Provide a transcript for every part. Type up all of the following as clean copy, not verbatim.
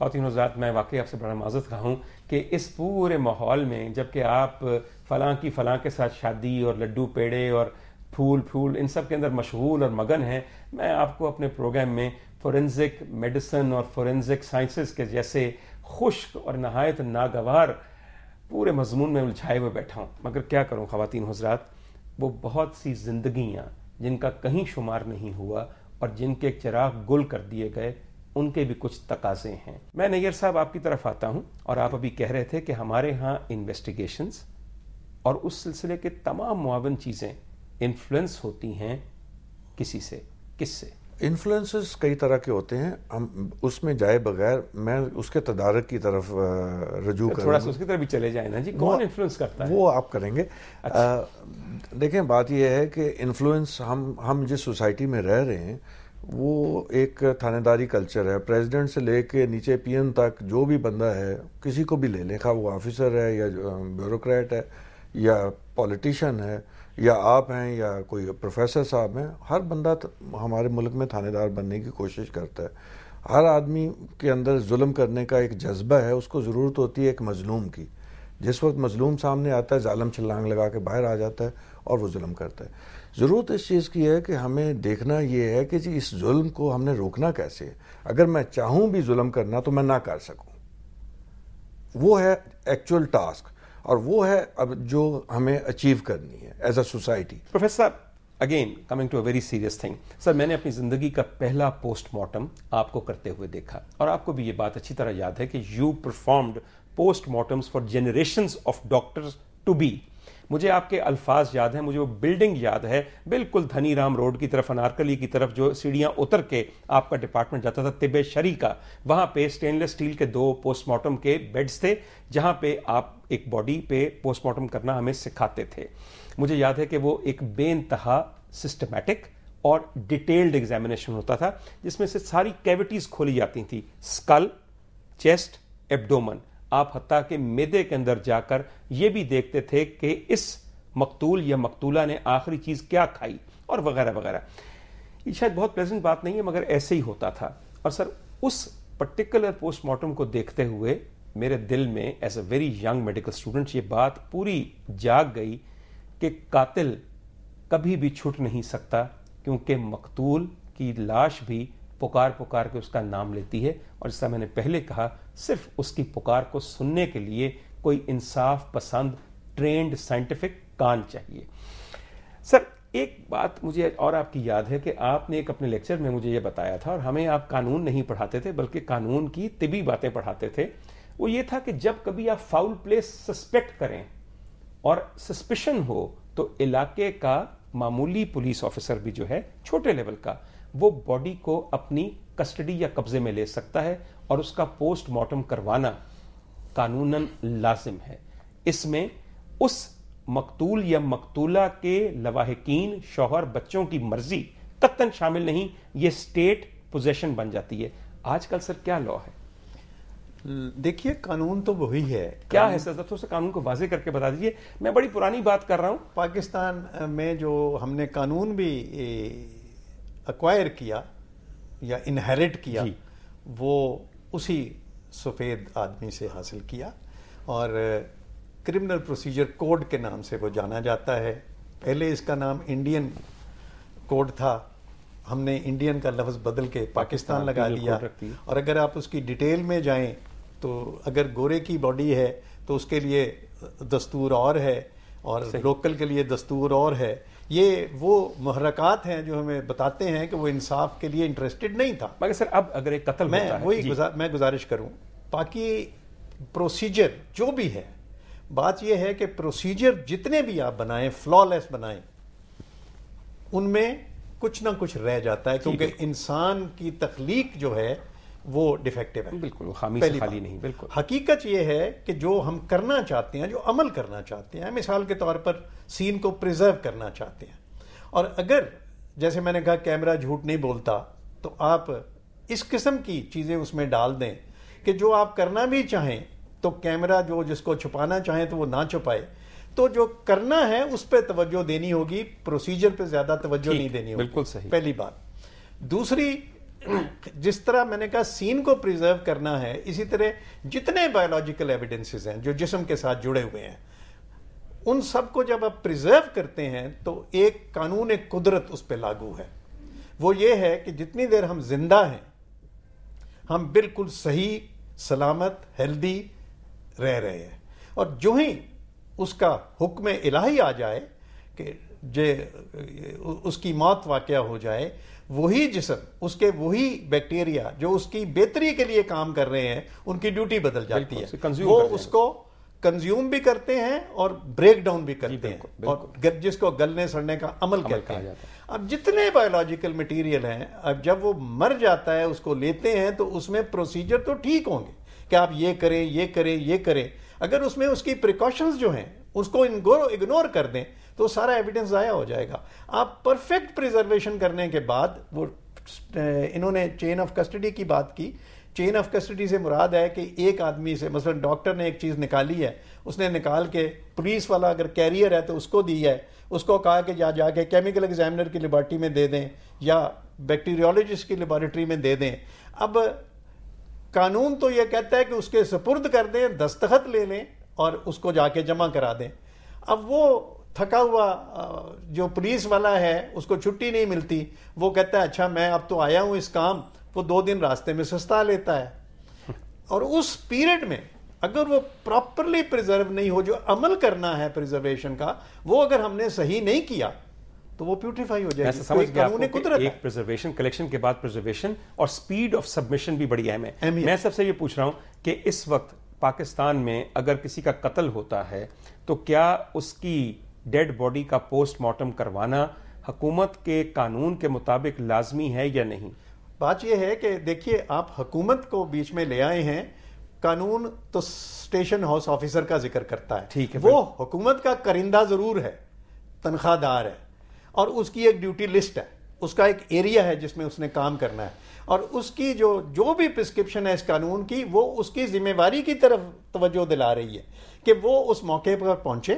خواتین حضرات، میں واقعی آپ سے بڑا معذرت خواہ ہوں کہ اس پورے ماحول میں جب کہ آپ فلاں کی فلاں کے ساتھ شادی اور لڈو پیڑے اور پھول ان سب کے اندر مشغول اور مگن ہیں، میں آپ کو اپنے پروگرام میں فورینزک میڈیسن اور فورینزک سائنسز کے جیسے خشک اور نہایت ناگوار پورے مضمون میں الجھائے ہوئے بیٹھا ہوں. مگر کیا کروں خواتین حضرات، وہ بہت سی زندگیاں جن کا کہیں شمار نہیں ہوا اور جن کے چراغ گل کر دیے گئے، ان کے بھی کچھ تقاضے ہیں. میں نیئر صاحب آپ کی طرف آتا ہوں، اور آپ ابھی کہہ رہے تھے کہ ہمارے ہاں انویسٹیگیشنز اور اس سلسلے کے تمام معاون چیزیں انفلوئنس ہوتی ہیں کسی سے. کس سے؟ انفلوئنسز کئی طرح کے ہوتے ہیں، ہم اس میں جائے بغیر میں اس کے تدارک کی طرف رجوع کروں. تھوڑا سا اس کی طرف بھی چلے جائیں نا جی، کون انفلوئنس کرتا ہے؟ وہ آپ کریں گے. دیکھیں، بات یہ ہے کہ انفلوئنس ہم جس سوسائٹی میں رہ رہے ہیں وہ ایک تھانے داری کلچر ہے. پریزیڈنٹ سے لے کے نیچے پی ایم تک جو بھی بندہ ہے، کسی کو بھی لے لیں، خواہ وہ آفیسر ہے یا بیوروکریٹ ہے یا پولیٹیشین ہے یا آپ ہیں یا کوئی پروفیسر صاحب ہیں، ہر بندہ ہمارے ملک میں تھانے دار بننے کی کوشش کرتا ہے. ہر آدمی کے اندر ظلم کرنے کا ایک جذبہ ہے. اس کو ضرورت ہوتی ہے ایک مظلوم کی. جس وقت مظلوم سامنے آتا ہے، ظالم چھلانگ لگا کے باہر آ جاتا ہے اور وہ ظلم کرتا ہے. ضرورت اس چیز کی ہے کہ ہمیں دیکھنا یہ ہے کہ جی اس ظلم کو ہم نے روکنا کیسے ہے. اگر میں چاہوں بھی ظلم کرنا تو میں نہ کر سکوں، وہ ہے ایکچوئل ٹاسک، اور وہ ہے اب جو ہمیں اچیو کرنی ہے ایز اے سوسائٹی. پروفیسر صاحب، again coming to a very serious thing. Sir, میں نے اپنی زندگی کا پہلا پوسٹ مارٹم آپ کو کرتے ہوئے دیکھا، اور آپ کو بھی یہ بات اچھی طرح یاد ہے کہ you performed post mortems for generations of doctors to be. مجھے آپ کے الفاظ یاد ہیں، مجھے وہ بلڈنگ یاد ہے، بالکل دھنی رام روڈ کی طرف، انارکلی کی طرف جو سیڑھیاں اتر کے آپ کا ڈپارٹمنٹ جاتا تھا، طب شرعی کا. وہاں پہ اسٹینلیس اسٹیل کے 2 پوسٹ مارٹم کے بیڈز تھے جہاں پہ آپ ایک باڈی پہ پوسٹ مارٹم کرنا ہمیں سکھاتے تھے. مجھے یاد ہے کہ وہ ایک بے انتہا سسٹمیٹک اور ڈیٹیلڈ ایگزامینیشن ہوتا تھا جس میں سے ساری کیوٹیز کھولی جاتی تھیں، اسکل، چیسٹ، ایبڈومن. آپ حتیٰ کہ معدے کے اندر جا کر یہ بھی دیکھتے تھے کہ اس مقتول یا مقتولہ نے آخری چیز کیا کھائی، اور وغیرہ وغیرہ. یہ شاید بہت پلیزنٹ بات نہیں ہے مگر ایسے ہی ہوتا تھا. اور سر، اس پرٹیکولر پوسٹ مارٹم کو دیکھتے ہوئے میرے دل میں as a very young medical student یہ بات پوری جاگ گئی کہ قاتل کبھی بھی چھٹ نہیں سکتا، کیونکہ مقتول کی لاش بھی پکار پکار کے اس کا نام لیتی ہے، اور جیسا میں نے پہلے کہا، صرف اس کی پکار کو سننے کے لیے کوئی انصاف پسند ٹرینڈ سائنٹیفک کان چاہیے. سر، ایک بات مجھے اور آپ کی یاد ہے کہ آپ نے ایک اپنے لیکچر میں مجھے یہ بتایا تھا، اور ہمیں آپ قانون نہیں پڑھاتے تھے بلکہ قانون کی طبی باتیں پڑھاتے تھے. وہ یہ تھا کہ جب کبھی آپ فاؤل پلے سسپیکٹ کریں اور سسپیشن ہو تو علاقے کا معمولی پولیس آفیسر بھی جو ہے چھوٹے لیول کا، وہ باڈی کو اپنی کسٹڈی یا قبضے میں لے سکتا ہے اور اس کا پوسٹ مارٹم کروانا قانوناً لازم ہے. اس میں اس مقتول یا مقتولہ کے لواحقین، شوہر، بچوں کی مرضی قطعاً شامل نہیں. یہ اسٹیٹ پوزیشن بن جاتی ہے. آج کل سر کیا لا ہے؟ دیکھیے، قانون تو وہی ہے. کیا ہے سر؟ تھوڑا سا قانون کو واضح کر کے بتا دیجیے. میں بڑی پرانی بات کر رہا ہوں. پاکستان میں جو ہم نے قانون بھی ایکوائر کیا یا انہیرٹ کیا، وہ اسی سفید آدمی سے حاصل کیا، اور کرمنل پروسیجر کوڈ کے نام سے وہ جانا جاتا ہے. پہلے اس کا نام انڈین کوڈ تھا، ہم نے انڈین کا لفظ بدل کے پاکستان لگا دیا. اور اگر آپ اس کی ڈیٹیل میں جائیں تو اگر گورے کی باڈی ہے تو اس کے لیے دستور اور ہے، اور لوکل کے لیے دستور اور ہے. یہ وہ محرکات ہیں جو ہمیں بتاتے ہیں کہ وہ انصاف کے لیے انٹرسٹڈ نہیں تھا. مگر سر اب اگر ایک قتل ہوتا ہے، میں گزارش کروں، باقی پروسیجر جو بھی ہے، بات یہ ہے کہ پروسیجر جتنے بھی آپ بنائیں، فلا لیس بنائیں، ان میں کچھ نہ کچھ رہ جاتا ہے، کیونکہ انسان کی تخلیق جو ہے وہ ڈیفیکٹو ہے. بالکل، خامی سے خالی نہیں. بالکل. حقیقت یہ ہے کہ جو ہم کرنا چاہتے ہیں، جو عمل کرنا چاہتے ہیں، مثال کے طور پر سین کو پریزرو کرنا چاہتے ہیں، اور اگر جیسے میں نے کہا کیمرہ جھوٹ نہیں بولتا، تو آپ اس قسم کی چیزیں اس میں ڈال دیں کہ جو آپ کرنا بھی چاہیں تو کیمرہ جو جس کو چھپانا چاہیں تو وہ نہ چھپائے. تو جو کرنا ہے اس پہ توجہ دینی ہوگی، پروسیجر پہ زیادہ توجہ نہیں دینی ہوگی. بالکل صحیح. پہلی بات. دوسری، جس طرح میں نے کہا سین کو پریزرو کرنا ہے، اسی طرح جتنے بایولوجیکل ایویڈنسز ہیں جو جسم کے ساتھ جڑے ہوئے ہیں، ان سب کو جب آپ پریزرو کرتے ہیں تو ایک قانون قدرت اس پہ لاگو ہے. وہ یہ ہے کہ جتنی دیر ہم زندہ ہیں ہم بالکل صحیح سلامت ہیلدی رہ رہے ہیں، اور جو ہی اس کا حکم الہی آ جائے کہ اس کی موت واقع ہو جائے، وہی جسم، اس کے وہی بیکٹیریا جو اس کی بہتری کے لیے کام کر رہے ہیں، ان کی ڈیوٹی بدل جاتی ہے، وہ اس کو کنزیوم بھی کرتے ہیں اور بریک ڈاؤن بھی کرتے ہیں، اور جس کو گلنے سڑنے کا عمل کہتے ہیں. اب جتنے بایولوجیکل مٹیریل ہیں، اب جب وہ مر جاتا ہے اس کو لیتے ہیں تو اس میں پروسیجر تو ٹھیک ہوں گے کہ آپ یہ کریں یہ کریں یہ کریں. اگر اس میں اس کی پریکاشنز جو ہیں اس کو اگنور کر دیں تو سارا ایویڈنس ضائع ہو جائے گا. آپ پرفیکٹ پریزرویشن کرنے کے بعد، وہ انہوں نے چین آف کسٹڈی کی بات کی. چین آف کسٹڈی سے مراد ہے کہ ایک آدمی سے، مثلا ڈاکٹر نے ایک چیز نکالی ہے، اس نے نکال کے پولیس والا اگر کیریئر ہے تو اس کو دی ہے، اس کو کہا کہ جا کے کیمیکل ایگزامنر کی لیبارٹری میں دے دیں یا بیکٹیریولوجسٹ کی لیبارٹری میں دے دیں. اب قانون تو یہ کہتا ہے کہ اس کے سپرد کر دیں، دستخط لے لیں اور اس کو جا کے جمع کرا دیں. اب وہ تھکا ہوا جو پولیس والا ہے اس کو چھٹی نہیں ملتی، وہ کہتا ہے اچھا میں اب تو آیا ہوں اس کام، وہ 2 دن راستے میں سستا لیتا ہے. اور اس پیریڈ میں اگر وہ پراپرلی پریزرو نہیں ہو، جو عمل کرنا ہے پریزرویشن کا، وہ اگر ہم نے صحیح نہیں کیا تو وہ پیوٹریفائی ہو جائے گی. سمجھ گیا ایک پریزرویشن، کلیکشن کے بعد پریزرویشن اور سپیڈ آف سبمیشن بھی بڑی اہم ہے. میں سب سے یہ پوچھ رہا ہوں کہ اس وقت پاکستان میں اگر کسی کا قتل ہوتا ہے تو کیا اس کی ڈیڈ باڈی کا پوسٹ مارٹم کروانا حکومت کے قانون کے مطابق لازمی ہے یا نہیں؟ بات یہ ہے کہ دیکھیے، آپ حکومت کو بیچ میں لے آئے ہیں. قانون تو اسٹیشن ہاؤس آفیسر کا ذکر کرتا ہے، ٹھیک ہے، وہ حکومت کا کرندہ ضرور ہے، تنخواہ دار ہے، اور اس کی ایک ڈیوٹی لسٹ ہے، اس کا ایک ایریا ہے جس میں اس نے کام کرنا ہے، اور اس کی جو بھی پرسکرپشن ہے اس قانون کی، وہ اس کی ذمہ داری کی طرف توجہ دلا رہی ہے کہ وہ اس موقع پر پہنچے،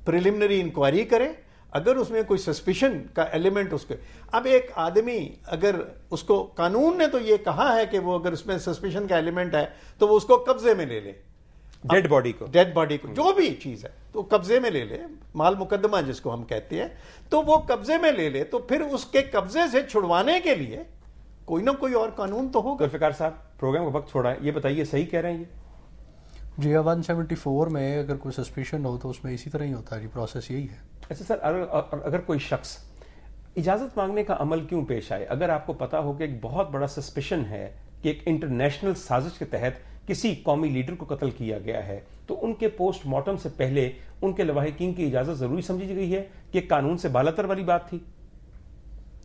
پریلیمنری انکوائری کرے، اگر اس میں کوئی سسپیشن کا ایلیمنٹ اس کے. اب ایک آدمی اگر اس کو، قانون نے تو یہ کہا ہے کہ وہ اگر اس میں سسپیشن کا ایلیمنٹ ہے تو وہ اس کو قبضے میں لے لے، ڈیڈ باڈی کو جو بھی چیز ہے تو قبضے میں لے لے، مال مقدمہ جس کو ہم کہتے ہیں، تو وہ قبضے میں لے لے. تو پھر اس کے قبضے سے چھڑوانے کے لیے کوئی نہ کوئی اور قانون تو ہوگا. ذوالفقار صاحب، پروگرام کا وقت چھوڑا ہے، یہ بتائیے صحیح کہہ رہے ہیں یہ؟ جی 174 میں اگر کوئی سسپیشن ہو تو اس میں اسی طرح ہی ہوتا ہے، پروسیس یہی ہے. اچھا سر، اگر کوئی شخص اجازت مانگنے کا عمل کیوں پیش آئے؟ اگر آپ کو پتا ہو کہ ایک بہت بڑا سسپیشن ہے کہ ایک انٹرنیشنل سازش کے تحت کسی قومی لیڈر کو قتل کیا گیا ہے، تو ان کے پوسٹ مارٹم سے پہلے ان کے لواحقین کی اجازت ضروری سمجھی گئی ہے کہ قانون سے بالاتر والی بات تھی؟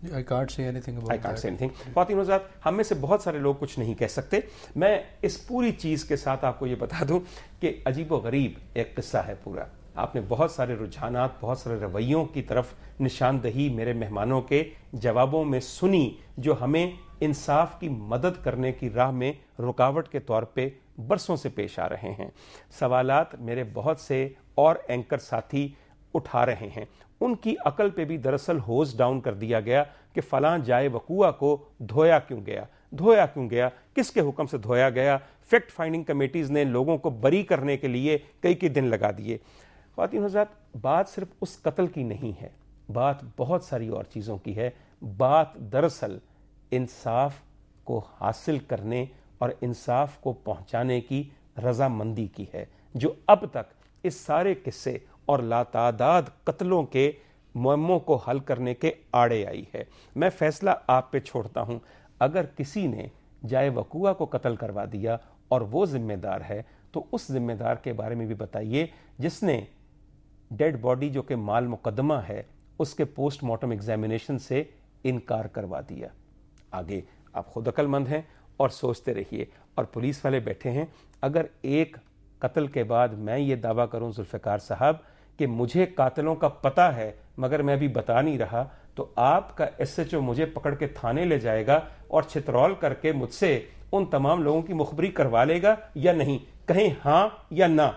I can't say anything about that. خواتین حضرات، ہم میں سے بہت سارے لوگ کچھ نہیں کہہ سکتے. میں اس پوری چیز کے ساتھ آپ کو یہ بتا دوں کہ عجیب و غریب ایک قصہ ہے پورا. آپ نے بہت سارے رجحانات، بہت سارے رویوں کی طرف نشاندہی میرے مہمانوں کے جوابوں میں سنی، جو ہمیں انصاف کی مدد کرنے کی راہ میں رکاوٹ کے طور پہ برسوں سے پیش آ رہے ہیں. سوالات میرے بہت سے اور اینکر ساتھی اٹھا رہے ہیں، ان کی عقل پہ بھی دراصل ہوز ڈاؤن کر دیا گیا کہ فلاں جائے وقوع کو دھویا کیوں گیا، کس کے حکم سے دھویا گیا. فیکٹ فائنڈنگ کمیٹیز نے لوگوں کو بری کرنے کے لیے کئی دن لگا دیے. خواتین حضرات، بات صرف اس قتل کی نہیں ہے، بات بہت ساری اور چیزوں کی ہے. بات دراصل انصاف کو حاصل کرنے اور انصاف کو پہنچانے کی رضامندی کی ہے، جو اب تک اس سارے قصے اور لاتعداد قتلوں کے معموں کو حل کرنے کے آڑے آئی ہے. میں فیصلہ آپ پہ چھوڑتا ہوں. اگر کسی نے جائے وقوع کو قتل کروا دیا اور وہ ذمہ دار ہے، تو اس ذمہ دار کے بارے میں بھی بتائیے جس نے ڈیڈ باڈی جو کہ مال مقدمہ ہے اس کے پوسٹ مارٹم ایگزامینیشن سے انکار کروا دیا. آگے آپ خود عقل مند ہیں اور سوچتے رہیے. اور پولیس والے بیٹھے ہیں. اگر ایک قتل کے بعد میں یہ دعویٰ کروں ذوالفقار صاحب کہ مجھے قاتلوں کا پتہ ہے مگر میں ابھی بتا نہیں رہا، تو آپ کا SHO مجھے پکڑ کے تھانے لے جائے گا اور چھترول کر کے مجھ سے ان تمام لوگوں کی مخبری کروا لے گا یا نہیں؟ کہیں ہاں یا نہ؟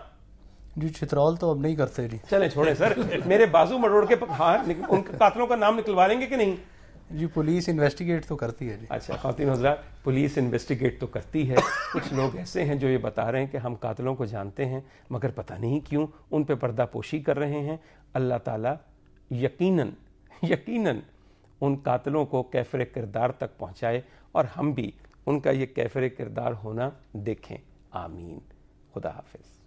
جی چھترول تو اب نہیں کرتے. جی چلیں چھوڑیں سر، میرے بازو مروڑ کے ہاں ان قاتلوں کا نام نکلوا لیں گے کہ نہیں؟ جی پولیس انویسٹیگیٹ تو کرتی ہے جی. اچھا خواتین حضرات، پولیس انویسٹیگیٹ تو کرتی ہے. کچھ لوگ ایسے ہیں جو یہ بتا رہے ہیں کہ ہم قاتلوں کو جانتے ہیں مگر پتہ نہیں کیوں ان پہ پردہ پوشی کر رہے ہیں. اللہ تعالیٰ یقیناً ان قاتلوں کو کیفر کردار تک پہنچائے اور ہم بھی ان کا یہ کیفر کردار ہونا دیکھیں. آمین. خدا حافظ.